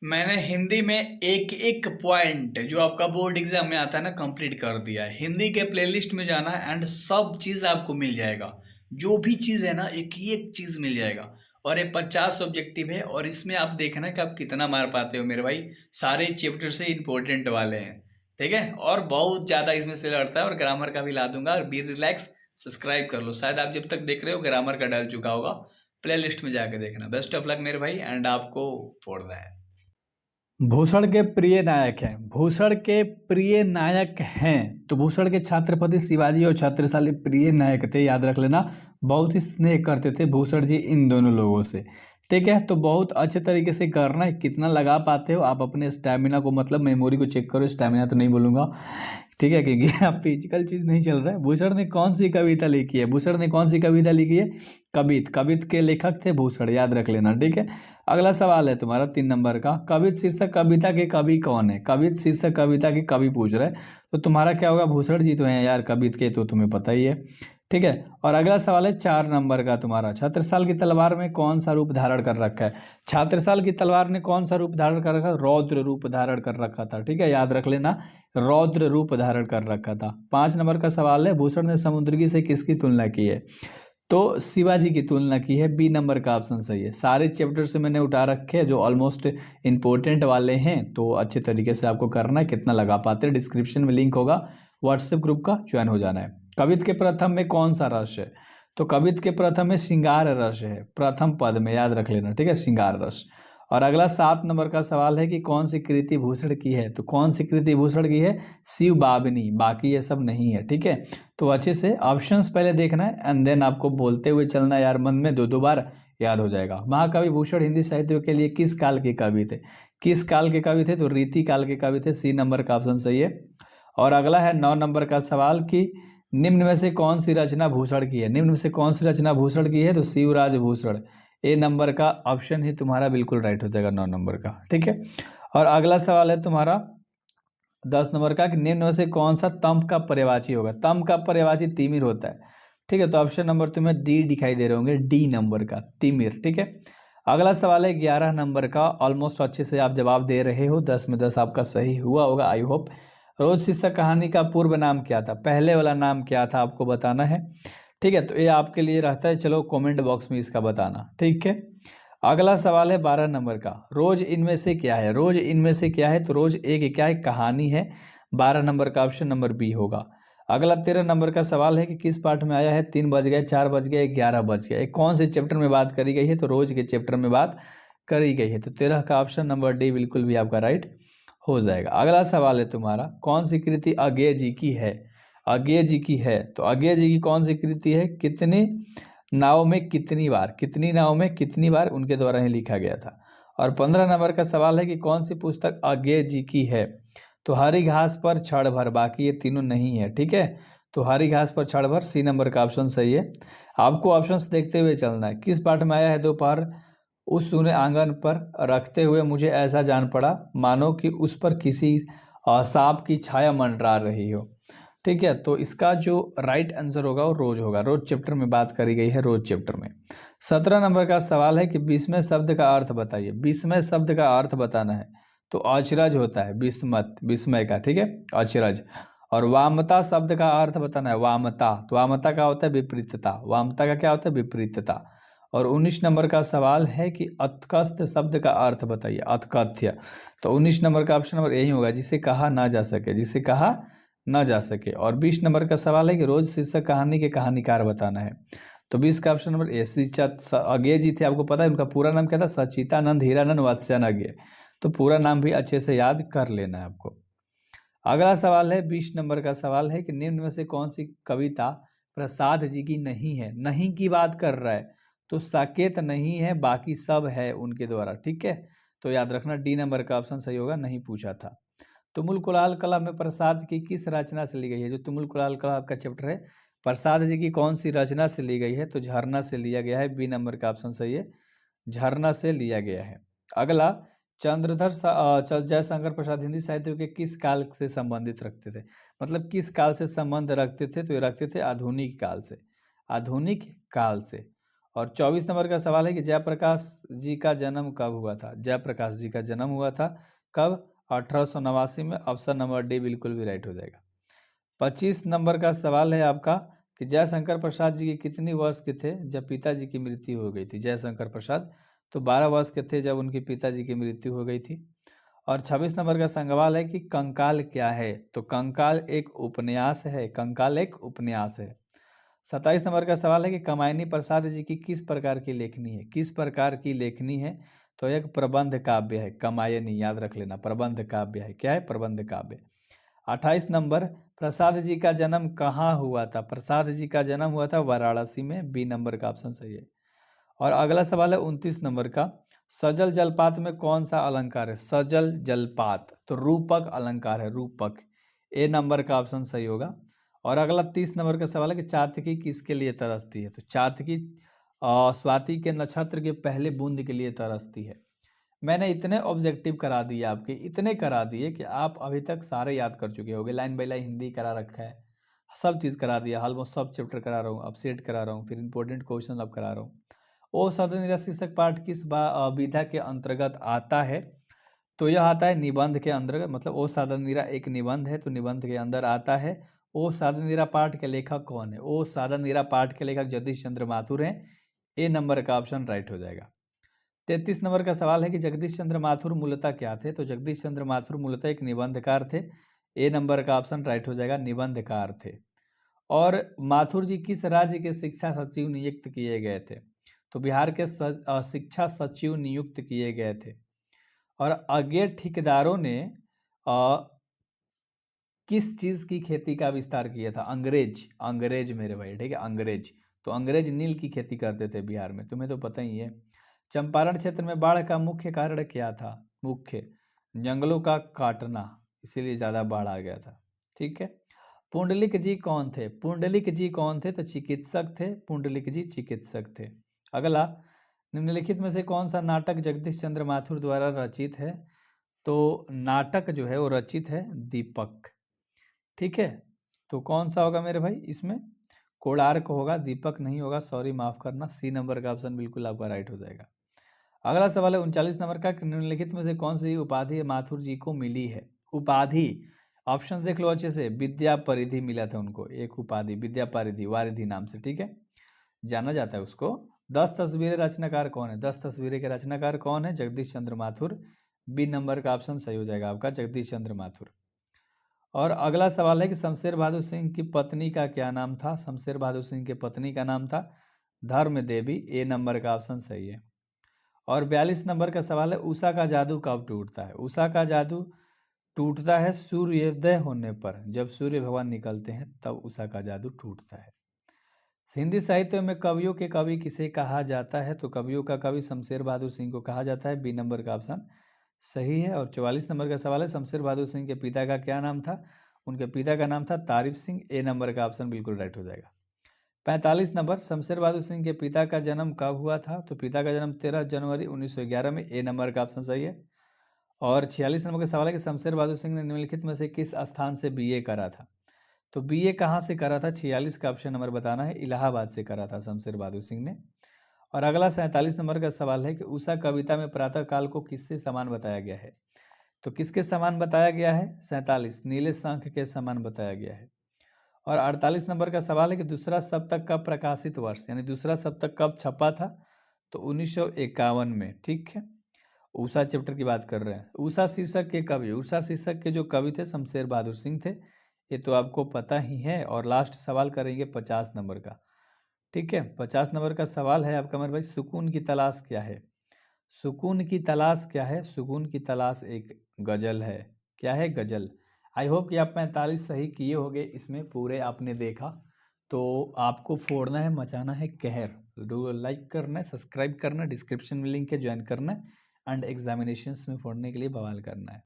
मैंने हिंदी में एक एक पॉइंट जो आपका बोर्ड एग्जाम में आता है ना कंप्लीट कर दिया है। हिंदी के प्लेलिस्ट में जाना है एंड सब चीज़ आपको मिल जाएगा। जो भी चीज़ है ना एक ही एक चीज़ मिल जाएगा। और ये 50 ऑब्जेक्टिव है और इसमें आप देखना कि आप कितना मार पाते हो मेरे भाई। सारे चैप्टर से इंपॉर्टेंट वाले हैं। ठीक है, और बहुत ज़्यादा इसमें से लड़ता है और ग्रामर का भी ला दूंगा। और बी रिलैक्स, सब्सक्राइब कर लो। शायद आप जब तक देख रहे हो ग्रामर का डल चुका होगा। प्ले लिस्ट में जाके देखना। बेस्ट ऑफ लक मेरे भाई एंड आपको फोड़ना है। भूषण के प्रिय नायक हैं। भूषण के प्रिय नायक हैं तो भूषण के छत्रपति शिवाजी और छत्रसाली प्रिय नायक थे, याद रख लेना। बहुत ही स्नेह करते थे भूषण जी इन दोनों लोगों से। ठीक है, तो बहुत अच्छे तरीके से करना है। कितना लगा पाते हो आप अपने स्टैमिना को, मतलब मेमोरी को चेक करो। स्टैमिना तो नहीं बोलूंगा, ठीक है, क्योंकि आप फिजिकल चीज नहीं चल रहा है। भूषण ने कौन सी कविता लिखी है? भूषण ने कौन सी कविता लिखी है? कबित। कबित के लेखक थे भूषण, याद रख लेना। ठीक है, अगला सवाल है तुम्हारा 3 नंबर का। कवित शीर्षक कविता के कवि कौन है? कवित शीर्षक कविता के कवि पूछ रहे हैं, तो तुम्हारा क्या होगा? भूषण जी तो हैं यार कवित के, तो तुम्हें पता ही है। ठीक है, और अगला सवाल है 4 नंबर का तुम्हारा। छत्रसाल की तलवार में कौन सा रूप धारण कर रखा है? छत्रसाल की तलवार ने कौन सा रूप धारण कर रखा? रौद्र रूप धारण कर रखा था। ठीक है, याद रख लेना, रौद्र रूप धारण कर रखा था। 5 नंबर का सवाल है, भूषण ने समुद्रगी से किसकी तुलना की है? तो शिवाजी की तुलना की है। बी नंबर का ऑप्शन सही है। सारे चैप्टर से मैंने उठा रखे हैं जो ऑलमोस्ट इंपॉर्टेंट वाले हैं, तो अच्छे तरीके से आपको करना है। कितना लगा पाते हैं, डिस्क्रिप्शन में लिंक होगा, व्हाट्सएप ग्रुप का ज्वाइन हो जाना है। कवित के प्रथम में कौन सा रस है? तो कवित के प्रथम में श्रृंगार रस है, प्रथम पद में, याद रख लेना। ठीक है, श्रृंगार रस। और अगला 7 नंबर का सवाल है कि कौन सी कृति भूषण की है? तो कौन सी कृति भूषण की है? शिव बाबनी। बाकी ये सब नहीं है। ठीक है, तो अच्छे से ऑप्शंस पहले देखना है एंड देन आपको बोलते हुए चलना है यार, मन में दो दो बार याद हो जाएगा। महाकवि भूषण हिंदी साहित्य के लिए किस काल के कवि थे? किस काल के कवि थे? तो रीति काल के कवि थे। सी नंबर का ऑप्शन सही है। और अगला है 9 नंबर का सवाल कि निम्न में से कौन सी रचना भूषण की है? निम्न में से कौन सी रचना भूषण की है? तो शिवराज भूषण। ए नंबर का ऑप्शन ही तुम्हारा बिल्कुल राइट हो जाएगा, 9 नंबर का। ठीक है, और अगला सवाल है तुम्हारा 10 नंबर का कि निम्न में से कौन सा तंब का पर्यायवाची होगा? तंब का पर्यायवाची तिमिर होता है। ठीक है, तो ऑप्शन नंबर तुम्हें डी दिखाई दे रहे होंगे, डी नंबर का तिमिर। ठीक है, अगला सवाल है 11 नंबर का। ऑलमोस्ट अच्छे से आप जवाब दे रहे हो, 10 में 10 आपका सही हुआ होगा, आई होप। रोज शीर्षक कहानी का पूर्व नाम क्या था? पहले वाला नाम क्या था आपको बताना है। ठीक है, तो ये आपके लिए रहता है, चलो कमेंट बॉक्स में इसका बताना। ठीक है, अगला सवाल है 12 नंबर का। रोज इनमें से क्या है? रोज इनमें से क्या है? तो रोज एक क्या है? कहानी है। 12 नंबर का ऑप्शन नंबर बी होगा। अगला 13 नंबर का सवाल है कि किस पाठ में आया है 3 बज गए, 4 बज गए, 11 बज गए? कौन से चैप्टर में बात करी गई है? तो रोज के चैप्टर में बात करी गई है। तो 13 का ऑप्शन नंबर डी बिल्कुल भी आपका राइट हो जाएगा। अगला सवाल है तुम्हारा, कौन सी कृति अज्ञेय जी की है? अज्ञेय जी की है, तो अज्ञेय जी की कौन सी कृति है? कितनी नाव में कितनी बार? कितनी नाव में कितनी बार उनके द्वारा ही लिखा गया था। और 15 नंबर का सवाल है कि कौन सी पुस्तक अज्ञेय जी की है? तो हरी घास पर क्षण भर, बाकी ये तीनों नहीं है। ठीक है, तो हरी घास पर क्षण भर, सी नंबर का ऑप्शन सही है। आपको ऑप्शंस देखते हुए चलना है। किस पाठ में आया है दोपहर उस सूने आंगन पर रखते हुए मुझे ऐसा जान पड़ा मानो कि उस पर किसी सांप की छाया मंडरा रही हो? ठीक है, तो इसका जो राइट आंसर होगा वो रोज होगा। रोज चैप्टर में बात करी गई है, रोज चैप्टर में। 17 नंबर का सवाल है कि 20वें शब्द का अर्थ बताइए। 20वें शब्द का अर्थ बताना है। तो अचरज होता है विस्मत, विस्मय का। ठीक है, अचरज। और वामता शब्द का अर्थ बताना है। वामता, तो वामता का होता है विपरीतता। वामता का क्या होता है? विपरीतता। और 19 नंबर का सवाल है कि अतकस्थ शब्द का अर्थ बताइए। अतकथ्य, तो 19 नंबर का ऑप्शन नंबर यही होगा, जिसे कहा ना जा सके, जिसे कहा ना जा सके। और 20 नंबर का सवाल है कि रोज शीर्षक कहानी के कहानीकार बताना है। तो 20 का ऑप्शन नंबर ए। अज्ञेय जी थे, आपको पता है उनका पूरा नाम क्या था? सचितानंद हीरानंद वात्स्यायन अज्ञेय। तो पूरा नाम भी अच्छे से याद कर लेना है आपको। अगला सवाल है 20 नंबर का सवाल है कि निम्न में से कौन सी कविता प्रसाद जी की नहीं है? नहीं की बात कर रहा है, तो साकेत नहीं है, बाकी सब है उनके द्वारा। ठीक है, तो याद रखना डी नंबर का ऑप्शन सही होगा, नहीं पूछा था। तुमुल कुलाल कला में प्रसाद की किस रचना से ली गई है? जो तुमुल कुलाल कला आपका चैप्टर है, प्रसाद जी की कौन सी रचना से ली गई है? तो झरना से लिया गया है। बी नंबर का ऑप्शन सही है, झरना से लिया गया है। अगला, जयशंकर प्रसाद हिंदी साहित्य के किस काल से संबंधित रखते थे? मतलब किस काल से संबंध रखते थे? तो ये रखते थे आधुनिक काल से। आधुनिक काल से। और 24 नंबर का सवाल है कि जयप्रकाश जी का जन्म कब हुआ था। जयप्रकाश जी का जन्म हुआ था कब? 1889 में। ऑप्शन नंबर डी बिल्कुल भी राइट हो जाएगा। 25 नंबर का सवाल है आपका कि जयशंकर प्रसाद जी के कितनी वर्ष के थे जब पिताजी की मृत्यु हो गई थी। जयशंकर प्रसाद तो 12 वर्ष के थे जब उनके पिताजी की मृत्यु हो गई थी। और 26 नंबर का सवाल है कि कंकाल क्या है। तो कंकाल एक उपन्यास है। कंकाल एक उपन्यास है। 27 नंबर का सवाल है कि कमायनी प्रसाद जी की किस प्रकार की लेखनी है। किस प्रकार की लेखनी है? तो एक प्रबंध काव्य है। कमायनी याद रख लेना, प्रबंध काव्य है। क्या है? प्रबंध काव्य। 28 नंबर, प्रसाद जी का जन्म कहाँ हुआ था। प्रसाद जी का जन्म हुआ था वाराणसी में। बी नंबर का ऑप्शन सही है। और अगला सवाल है 29 नंबर का, सजल जलपात में कौन सा अलंकार है। सजल जलपात तो रूपक अलंकार है, रूपक। ए नंबर का ऑप्शन सही होगा। और अगला 30 नंबर का सवाल है कि चातकी किसके लिए तरसती है। तो चातकी स्वाति के नक्षत्र के पहले बूंद के लिए तरसती है। मैंने इतने ऑब्जेक्टिव करा दिए आपके, इतने करा दिए कि आप अभी तक सारे याद कर चुके होंगे। लाइन बाई लाइन हिंदी करा रखा है, सब चीज़ करा दिया, ऑलमोस्ट सब चैप्टर करा रहा हूँ, अपसेट करा रहा हूँ, फिर इंपॉर्टेंट क्वेश्चन अब करा रहा हूँ। ओ सदन शीर्षक पाठ किस विधा के अंतर्गत आता है। तो यह आता है निबंध के अंतर्गत, मतलब ओ साधन निरा एक निबंध है तो निबंध के अंदर आता है। ओ साधन निरा पाठ के लेखक कौन है। ओ साधन निरा पाठ के लेखक जगदीश चंद्र माथुर हैं। ए नंबर का ऑप्शन राइट हो जाएगा। 33 नंबर का सवाल है कि जगदीश चंद्र माथुर मूलतः क्या थे। तो जगदीश चंद्र माथुर मूलतः एक निबंधकार थे। ए नंबर का ऑप्शन राइट हो जाएगा, निबंधकार थे। और माथुर जी किस राज्य के शिक्षा सचिव नियुक्त किए गए थे। तो बिहार के शिक्षा सचिव नियुक्त किए गए थे। और अज्ञे ठेकेदारों ने किस चीज़ की खेती का विस्तार किया था। अंग्रेज, अंग्रेज मेरे भाई, ठीक है, अंग्रेज। तो अंग्रेज नील की खेती करते थे बिहार में, तुम्हें तो पता ही है। चंपारण क्षेत्र में बाढ़ का मुख्य कारण क्या था। मुख्य जंगलों का काटना, इसीलिए ज़्यादा बाढ़ आ गया था। ठीक है। पुंडलिक जी कौन थे। पुंडलिक जी कौन थे। तो चिकित्सक थे। पुंडलिक जी चिकित्सक थे। अगला, निम्नलिखित में से कौन सा नाटक जगदीश चंद्र माथुर द्वारा रचित है। तो नाटक जो है वो रचित है दीपक। ठीक है। तो कौन सा होगा मेरे भाई इसमें, कोणार्क होगा, दीपक नहीं होगा, सॉरी माफ करना। सी नंबर का ऑप्शन बिल्कुल आपका राइट हो जाएगा। अगला सवाल है 39 नंबर का, निम्नलिखित में से कौन सी उपाधि माथुर जी को मिली है। उपाधि, ऑप्शन देख लो अच्छे से। विद्या परिधि मिला था उनको, एक उपाधि विद्या परिधि, वारिधि नाम से, ठीक है, जाना जाता है उसको। 10 तस्वीरें रचनाकार कौन है। 10 तस्वीरें के रचनाकार कौन है, जगदीश चंद्र माथुर। बी नंबर का ऑप्शन सही हो जाएगा आपका, जगदीश चंद्र माथुर। और अगला सवाल है कि शमशेर बहादुर सिंह की पत्नी का क्या नाम था। शमशेर बहादुर सिंह की पत्नी का नाम था धर्म देवी। ए नंबर का ऑप्शन सही है। और 42 नंबर का सवाल है, उषा का जादू कब टूटता है। उषा का जादू टूटता है सूर्योदय होने पर, जब सूर्य भगवान निकलते हैं तब उषा का जादू टूटता है। हिंदी साहित्य में कवियों के कवि किसे कहा जाता है। तो कवियों का कवि शमशेर बहादुर सिंह को कहा जाता है। बी नंबर का ऑप्शन सही है। और 44 नंबर का सवाल है, शमशेर बहादुर सिंह के पिता का क्या नाम था। उनके पिता का नाम था तारिफ सिंह। ए नंबर का ऑप्शन बिल्कुल राइट हो जाएगा। 45 नंबर, शमशेर बहादुर सिंह के पिता का जन्म कब हुआ था। तो पिता का जन्म 13 जनवरी 1911 में। ए नंबर का ऑप्शन सही है। और 46 नंबर का सवाल है कि शमशेर बहादुर सिंह ने निम्नलिखित में से किस स्थान से बीए करा था। तो बीए कहाँ से करा था। 46 का ऑप्शन नंबर बताना है, इलाहाबाद से करा था शमशेर बहादुर सिंह ने। और अगला 47 नंबर का सवाल है कि उषा कविता में प्रातः काल को किससे समान बताया गया है। तो किसके समान बताया गया है। 47 नीले शंख के समान बताया गया है। और 48 नंबर का सवाल है कि दूसरा सप्तक कब प्रकाशित वर्ष, यानी दूसरा सप्तक कब छपा था। तो 1951 में। ठीक है, उषा चैप्टर की बात कर रहे हैं। उषा शीर्षक के कवि, उषा शीर्षक के जो कवि थे शमशेर बहादुर सिंह थे, ये तो आपको पता ही है। और लास्ट सवाल करेंगे 50 नंबर का। ठीक है, 50 नंबर का सवाल है आपका मेरे भाई, सुकून की तलाश क्या है। सुकून की तलाश क्या है। सुकून की तलाश एक गजल है। क्या है, गजल। आई होप कि आप 45 सही किए होंगे, इसमें पूरे आपने देखा। तो आपको फोड़ना है, मचाना है कहर। लाइक करना है, सब्सक्राइब करना है, डिस्क्रिप्शन में लिंक है, ज्वाइन करना है, एंड एग्जामिनेशंस में फोड़ने के लिए बवाल करना है।